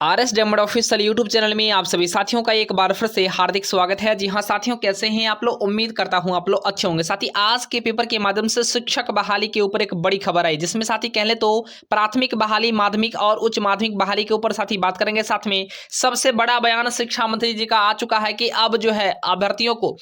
RS diamond official YouTube channel में आप सभी साथियों का एक बार फिर से हार्दिक स्वागत है। जी हाँ साथियों, कैसे हैं आप लोग? उम्मीद करता हूं आप लोग अच्छे होंगे। साथी आज के पेपर के माध्यम से शिक्षक बहाली के ऊपर एक बड़ी खबर आई, जिसमें साथी कह ले तो प्राथमिक बहाली, माध्यमिक और उच्च माध्यमिक बहाली के ऊपर साथी बात करेंगे। साथ में सबसे बड़ा बयान शिक्षा मंत्री जी का आ चुका है कि अब जो है अभ्यर्थियों को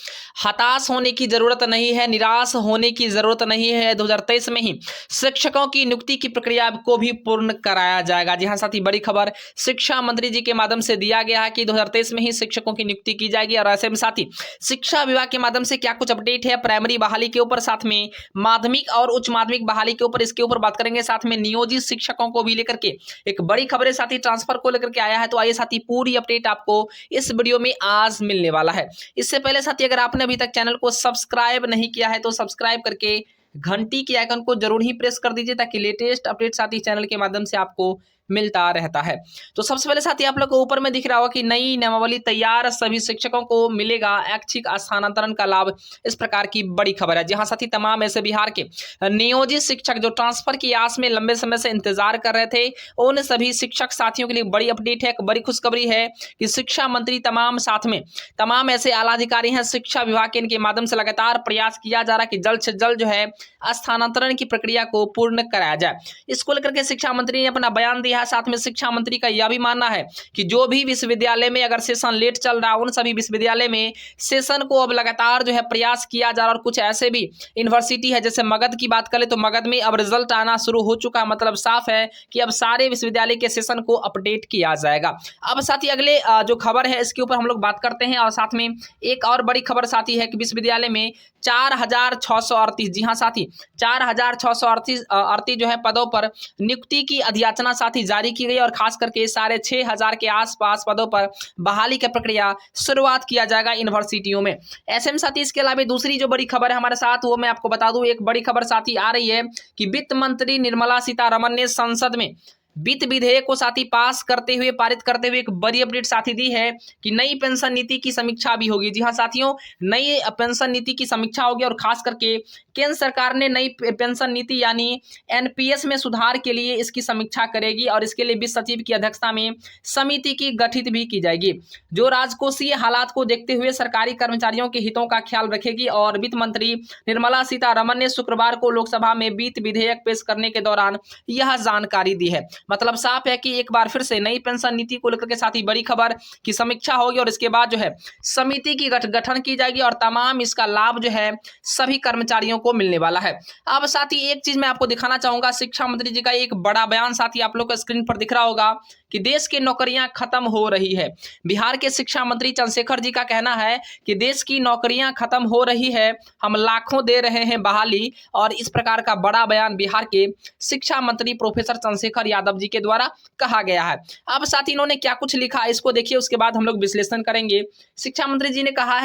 हताश होने की जरूरत नहीं है, निराश होने की जरूरत नहीं है। 2023 में ही शिक्षकों की नियुक्ति की प्रक्रिया को भी पूर्ण कराया जाएगा। जी हाँ साथी, बड़ी खबर शिक्षा मंत्री जी के माध्यम से दिया गया है कि 2023 में ही शिक्षकों की नियुक्ति की जाएगी। और ऐसे में साथ ही शिक्षा विभाग के माध्यम से क्या कुछ अपडेट है प्राइमरी बहाली के ऊपर, साथ में माध्यमिक और उच्च माध्यमिक बहाली के ऊपर, इसके ऊपर बात करेंगे। साथ में नियोजित शिक्षकों को भी लेकर के एक बड़ी खबर है साथी, ट्रांसफर को लेकर के आया है। तो आइए साथी, पूरी अपडेट आपको इस वीडियो में आज मिलने वाला है। इससे पहले साथी, अगर आपने अभी तक चैनल को सब्सक्राइब नहीं किया है तो सब्सक्राइब करके घंटी के आइकन को जरूर ही प्रेस कर दीजिए, ताकि लेटेस्ट अपडेट साथी चैनल के माध्यम से आपको मिलता रहता है। तो सबसे पहले साथी, आप लोग को ऊपर में दिख रहा होगा कि नई नियमावली तैयार, सभी शिक्षकों को मिलेगा ऐच्छिक स्थानांतरण का लाभ। इस प्रकार की बड़ी खबर है। जहां साथी तमाम ऐसे बिहार के नियोजित शिक्षक जो ट्रांसफर की आस में लंबे समय से इंतजार कर रहे थे, उन सभी शिक्षक साथियों के लिए बड़ी अपडेट है, बड़ी खुशखबरी है कि शिक्षा मंत्री तमाम साथ में तमाम ऐसे आला अधिकारी हैं शिक्षा विभाग के, इनके माध्यम से लगातार प्रयास किया जा रहा है कि जल्द से जल्द जो है स्थानांतरण की प्रक्रिया को पूर्ण कराया जाए। इसको लेकर के शिक्षा मंत्री ने अपना बयान दिया है। साथ में शिक्षा मंत्री का यह भी मानना है कि जो भी विश्वविद्यालय में अगर सेशन लेट चल रहा है, उन सभी विश्वविद्यालय में सेशन को अब लगातार जो है प्रयास किया जा रहा है। और कुछ ऐसे भी यूनिवर्सिटी है, जैसे मगध की बात करें तो मगध में अब रिजल्ट आना शुरू हो चुका है। मतलब साफ है कि अब सारे विश्वविद्यालय के सेशन को अपडेट किया जाएगा। अब साथी अगले जो खबर है इसके ऊपर हम लोग बात करते हैं। और साथ में एक और बड़ी खबर साथी है कि विश्वविद्यालय में 4638, जी हाँ साथी 4638 जो है पदों पर नियुक्ति की अधियाचना साथी जारी की गई। और खास करके 6500 के आसपास पदों पर बहाली की प्रक्रिया शुरुआत किया जाएगा यूनिवर्सिटियों में। ऐसे में साथी इसके अलावा दूसरी जो बड़ी खबर है हमारे साथ, वो मैं आपको बता दूं। एक बड़ी खबर साथी आ रही है कि वित्त मंत्री निर्मला सीतारमण ने संसद में वित्त विधेयक को साथी पास करते हुए, पारित करते हुए एक बड़ी अपडेट साथी दी है कि नई पेंशन नीति की समीक्षा भी होगी। जी हाँ साथियों, नई पेंशन नीति की समीक्षा होगी। और खास करके केंद्र सरकार ने नई पेंशन नीति यानी एनपीएस में सुधार के लिए इसकी समीक्षा करेगी। और इसके लिए वित्त सचिव की अध्यक्षता में समिति की गठित भी की जाएगी, जो राजकोषीय हालात को देखते हुए सरकारी कर्मचारियों के हितों का ख्याल रखेगी। और वित्त मंत्री निर्मला सीतारमण ने शुक्रवार को लोकसभा में वित्त विधेयक पेश करने के दौरान यह जानकारी दी है। मतलब साफ है कि एक बार फिर से नई पेंशन नीति को लेकर के साथ ही बड़ी खबर की समीक्षा होगी। और इसके बाद जो है समिति की गठन की जाएगी और तमाम इसका लाभ जो है सभी कर्मचारियों को मिलने वाला है। अब साथ ही एक चीज मैं आपको दिखाना चाहूंगा, शिक्षा मंत्री जी का एक बड़ा बयान साथी आप लोग को स्क्रीन पर दिख रहा होगा कि देश की नौकरियां खत्म हो रही है। बिहार के शिक्षा मंत्री चंद्रशेखर जी का कहना है कि देश की नौकरियां खत्म हो रही है, हम लाखों दे रहे हैं बहाली। और इस प्रकार का बड़ा बयान बिहार के शिक्षा मंत्री प्रोफेसर चंद्रशेखर यादव जी के द्वारा कहा गया है। अब साथ ही इन्होंने क्या कुछ लिखा इसको देखिए, उसके बाद हम लोग विश्लेषण करेंगे। शिक्षा मंत्री जी ने कहा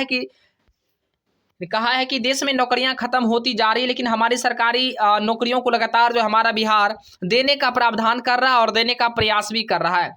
है कि देश में नौकरियां खत्म होती जा रही है, लेकिन हमारी सरकारी नौकरियों को लगातार जो हमारा बिहार देने का प्रावधान कर रहा है और देने का प्रयास भी कर रहा है।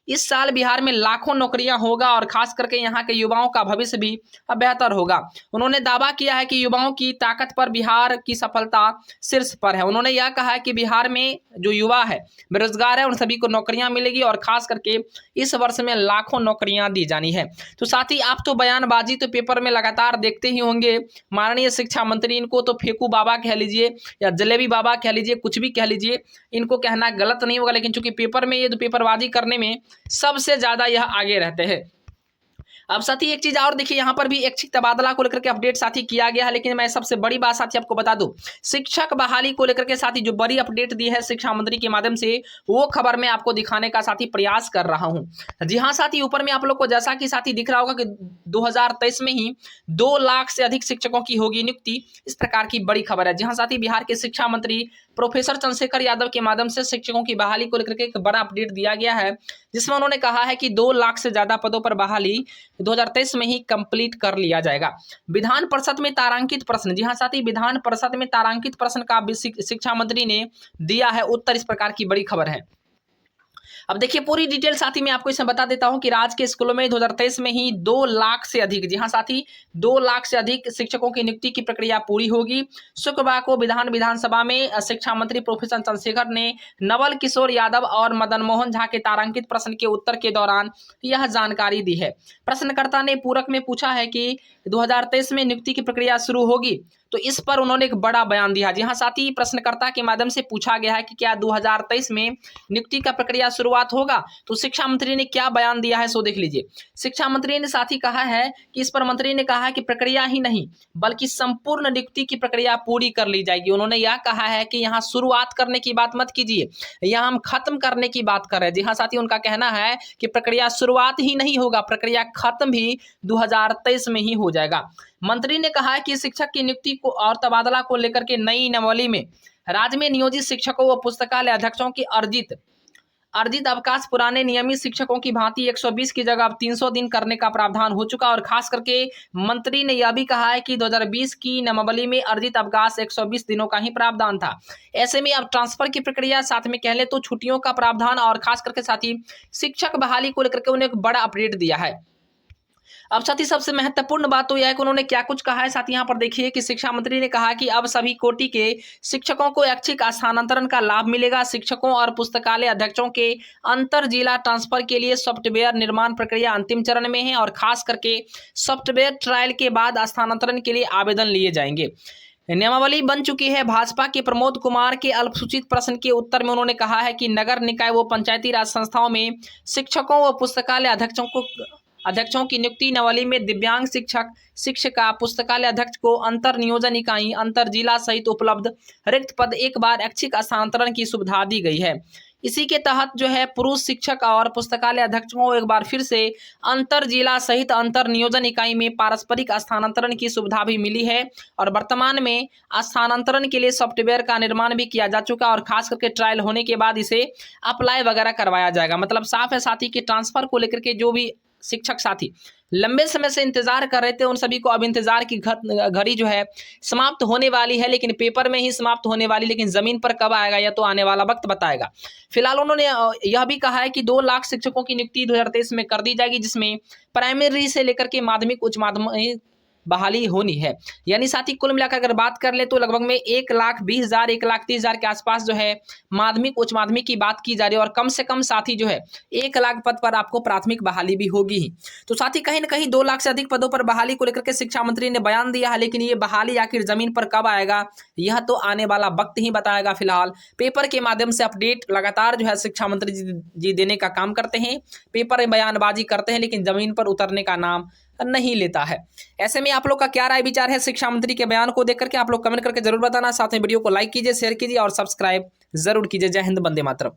इस साल बिहार में लाखों नौकरियां होगा और खास करके यहाँ के युवाओं का भविष्य भी बेहतर होगा। उन्होंने दावा किया है कि युवाओं की ताकत पर बिहार की सफलता शीर्ष पर है। उन्होंने यह कहा है कि बिहार में जो युवा है, बेरोजगार है, उन सभी को नौकरियां मिलेगी और खास करके इस वर्ष में लाखों नौकरियां दी जानी है। तो साथ ही आप तो बयानबाजी तो पेपर में लगातार देखते ही होंगे। माननीय शिक्षा मंत्री, इनको तो फेंकू बाबा कह लीजिए या जलेबी बाबा कह लीजिए, कुछ भी कह लीजिए, इनको कहना गलत नहीं होगा, लेकिन चूंकि पेपर में ये तो पेपरबाजी करने में सबसे ज्यादा यह आगे रहते हैं। अब साथी एक चीज और देखिए, यहाँ पर भी ऐच्छिक तबादला को लेकर के अपडेट साथी किया गया है। लेकिन मैं सबसे बड़ी बात साथी आपको बता दूं, शिक्षक बहाली को लेकर के साथी जो बड़ी अपडेट दी है शिक्षा मंत्री के माध्यम से, वो खबर मैं आपको दिखाने का साथी प्रयास कर रहा हूं। जी हाँ साथी, ऊपर में आप लोग को जैसा कि साथी दिख रहा होगा कि 2023 में ही 2 लाख से अधिक शिक्षकों की होगी नियुक्ति। इस प्रकार की बड़ी खबर है। जी हाँ साथी, बिहार के शिक्षा मंत्री प्रोफेसर चंद्रशेखर यादव के माध्यम से शिक्षकों की बहाली को लेकर के एक बड़ा अपडेट दिया गया है, जिसमें उन्होंने कहा है कि 2 लाख से ज्यादा पदों पर बहाली 2023 में ही कंप्लीट कर लिया जाएगा। विधान परिषद में तारांकित प्रश्न, जी हाँ साथी, विधान परिषद में तारांकित प्रश्न का शिक्षा मंत्री ने दिया है उत्तर। इस प्रकार की बड़ी खबर है। अब देखिए पूरी डिटेल साथी मैं आपको इसमें बता देता हूं कि राज्य के स्कूलों में 2023 में ही 2 लाख से अधिक, जी हाँ साथी, 2 लाख से अधिक शिक्षकों की नियुक्ति की प्रक्रिया पूरी होगी। शुक्रवार को विधानसभा में शिक्षा मंत्री प्रोफेसर चंद्रशेखर ने नवल किशोर यादव और मदन मोहन झा के तारांकित प्रश्न के उत्तर के दौरान यह जानकारी दी है। प्रश्नकर्ता ने पूरक में पूछा है कि 2023 में नियुक्ति की प्रक्रिया शुरू होगी, तो इस पर उन्होंने एक बड़ा बयान दिया। जी हाँ साथी, प्रश्नकर्ता के माध्यम से पूछा गया है कि क्या 2023 में नियुक्ति का प्रक्रिया शुरुआत होगा, तो शिक्षा मंत्री ने क्या बयान दिया है सो देख लीजिए। शिक्षा मंत्री ने साथी कहा है कि इस पर मंत्री ने कहा है कि प्रक्रिया ही नहीं बल्कि संपूर्ण नियुक्ति की प्रक्रिया पूरी कर ली जाएगी। उन्होंने यह कहा है कि यहाँ शुरुआत करने की बात मत कीजिए, यहाँ हम खत्म करने की बात कर रहे हैं। जी हाँ साथी, उनका कहना है कि प्रक्रिया शुरुआत ही नहीं होगा, प्रक्रिया खत्म भी 2023 में ही हो जाएगा। मंत्री ने कहा है कि शिक्षक की नियुक्ति को और तबादला को लेकर के नई नवली में राज्य में नियोजित शिक्षकों व पुस्तकालय अध्यक्षों की अर्जित अवकाश पुराने नियमित शिक्षकों की भांति 120 की जगह अब 300 दिन करने का प्रावधान हो चुका। और खास करके मंत्री ने यह भी कहा है कि 2020 की नवली में अर्जित अवकाश 120 दिनों का ही प्रावधान था। ऐसे में अब ट्रांसफर की प्रक्रिया, साथ में कह ले तो छुट्टियों का प्रावधान और खास करके साथ ही शिक्षक बहाली को लेकर के उन्हें एक बड़ा अपडेट दिया है। अब साथ ही सबसे महत्वपूर्ण बात तो यह है कि उन्होंने क्या कुछ कहा है। साथ यहाँ पर देखिए कि शिक्षा मंत्री ने कहा कि अब सभी कोटि के शिक्षकों को ऐच्छिक स्थानांतरण का लाभ मिलेगा। शिक्षकों और पुस्तकालय अध्यक्षों के अंतर जिला ट्रांसफर के लिए सॉफ्टवेयर निर्माण प्रक्रिया अंतिम चरण में है और खास करके सॉफ्टवेयर ट्रायल के बाद स्थानांतरण के लिए आवेदन लिए जाएंगे। नियमावली बन चुकी है। भाजपा के प्रमोद कुमार के अल्पसूचित प्रश्न के उत्तर में उन्होंने कहा है कि नगर निकाय व पंचायती राज संस्थाओं में शिक्षकों व पुस्तकालय अध्यक्षों की नियुक्ति नवली में दिव्यांग शिक्षिका, पुस्तकालय अध्यक्ष को अंतर नियोजन इकाई, अंतर जिला सहित उपलब्ध रिक्त पद एक बार ऐच्छिक स्थानांतरण की सुविधा दी गई है। इसी के तहत जो है पुरुष शिक्षक और पुस्तकालय अध्यक्षों को एक बार फिर से अंतर जिला सहित अंतर नियोजन इकाई में पारस्परिक स्थानांतरण की सुविधा भी मिली है। और वर्तमान में स्थानांतरण के लिए सॉफ्टवेयर का निर्माण भी किया जा चुका और खास करके ट्रायल होने के बाद इसे अप्लाई वगैरह करवाया जाएगा। मतलब साफ है साथी कि ट्रांसफर को लेकर के जो भी शिक्षक साथी लंबे समय से इंतजार कर रहे थे, उन सभी को अब इंतजार की घड़ी जो है समाप्त होने वाली है। लेकिन पेपर में ही समाप्त होने वाली, लेकिन जमीन पर कब आएगा यह तो आने वाला वक्त बताएगा। फिलहाल उन्होंने यह भी कहा है कि 2 लाख शिक्षकों की नियुक्ति 2023 में कर दी जाएगी, जिसमें प्राइमरी से लेकर के माध्यमिक, उच्च माध्यमिक बहाली होनी है। यानी साथी कुल मिलाकर अगर बात कर ले तो लगभग में 1,20,000 1,30,000 के आसपास जो है माध्यमिक उच्च माध्यमिक की बात की जा रही है। और कम से कम साथी जो है 1 लाख पद पर आपको प्राथमिक बहाली भी होगी ही। तो साथी कहीं ना कहीं 2 लाख से अधिक पदों पर बहाली को लेकर के शिक्षा मंत्री ने बयान दिया है, लेकिन ये बहाली आखिर जमीन पर कब आएगा यह तो आने वाला वक्त ही बताएगा। फिलहाल पेपर के माध्यम से अपडेट लगातार जो है शिक्षा मंत्री जी देने का काम करते हैं, पेपर में बयानबाजी करते हैं, लेकिन जमीन पर उतरने का नाम नहीं लेता है। ऐसे में आप लोग का क्या राय विचार है शिक्षा मंत्री के बयान को देख करके आप लोग कमेंट करके जरूर बताना। साथ में वीडियो को लाइक कीजिए, शेयर कीजिए और सब्सक्राइब जरूर कीजिए। जय हिंद, वंदे मातरम।